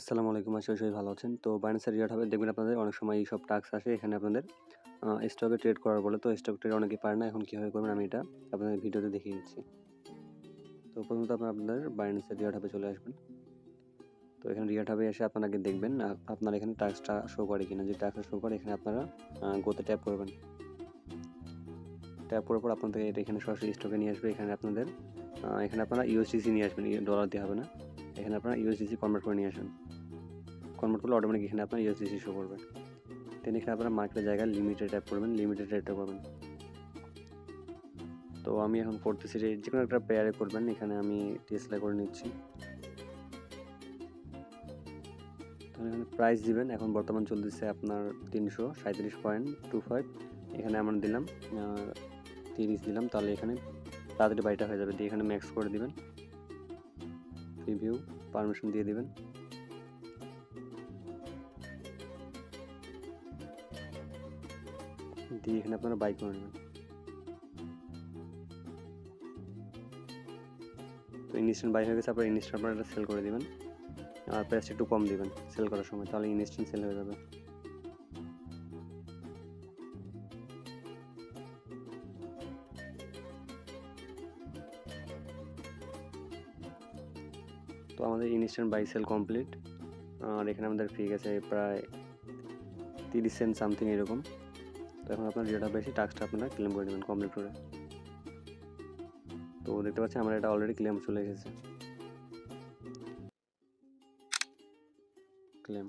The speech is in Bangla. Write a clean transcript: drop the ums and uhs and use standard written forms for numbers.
আসসালামু আলাইকুম। আশা করি সবাই ভালো আছেন। তো বাইন্যান্স রিওয়ার্ড হাবে দেখবেন আপনাদের অনেক সময় এইসব টাস্ক আসে। এখানে আপনাদের স্টকে ট্রেড করার বলে। তো স্টক ট্রেড অনেকেই পারে না। এখন কিভাবে করবেন আমি এটা আপনাদের ভিডিওতে দেখিয়ে দিচ্ছি। তো প্রথমত আপনাদের বাইন্যান্স রিওয়ার্ড হাবে চলে আসবেন। তো এখানে রিওয়ার্ড হাবে এসে আপনারা আগে দেখবেন আপনার এখানে টাস্কটা শো করে কিনা। যদি টাস্কটা শো করে এখানে আপনারা গোতে ট্যাপ করবেন। ট্যাপ করার পর আপনাদের এটা এখানে সরাসরি স্টকে নিয়ে আসবে। এখানে আপনারা ইউএসডিসি নিয়ে আসবেন। ডলার দিয়ে হবে না। এখানে আপনারা ইউএসডিসি কনভার্ট করে নিয়ে আসবেন। কনভার্ট করলে অটোমেটিক এখানে আপনার ইউএসডিসি শো করবে। দেন এখানে আপনারা মার্কেটের জায়গায় লিমিটে ট্যাপ করবেন, লিমিটে ট্রেডটা করবেন। তো আমি এখন করতেছি যে কোনো একটা পেয়ারে করবেন। এখানে আমি টেসলা করে নিচ্ছি। তাহলে এখানে প্রাইস দিবেন। এখন বর্তমান চলতেছে আপনার 337.25। এখানে আমরা দিলাম 30 দিলাম। তাহলে এখানে তাড়াতাড়ি বাইটা হয়ে যাবে। দিয়ে এখানে ম্যাক্স করে দিবেন। প্রিভিউ পারমিশন দিয়ে দিবেন। দিয়ে এখানে আপনারা বাই করে নেবেন। তো ইনস্ট্যান্ট বাই হয়ে গেছে। আপনারা ইনস্ট্যান্ট আপনারা সেল করে দিবেন। আর প্রাইসটা একটু কম দিবেন সেল করার সময়, তাহলে ইনস্ট্যান্ট সেল হয়ে যাবে। তো আমাদের ইনস্ট্যান্ট বাই সেল কমপ্লিট। আর এখানে আমাদের ফি গেছে প্রায় 30 সেন্ট সামথিং এরকম। তো এখন আপনার রিওয়ার্ড হাবে এসে টাস্কটা আপনারা ক্লেম করে নেবেন কমপ্লিট করে। তো দেখতে পাচ্ছেন আমার এটা অলরেডি ক্লেম চলে এসেছে। ক্লেম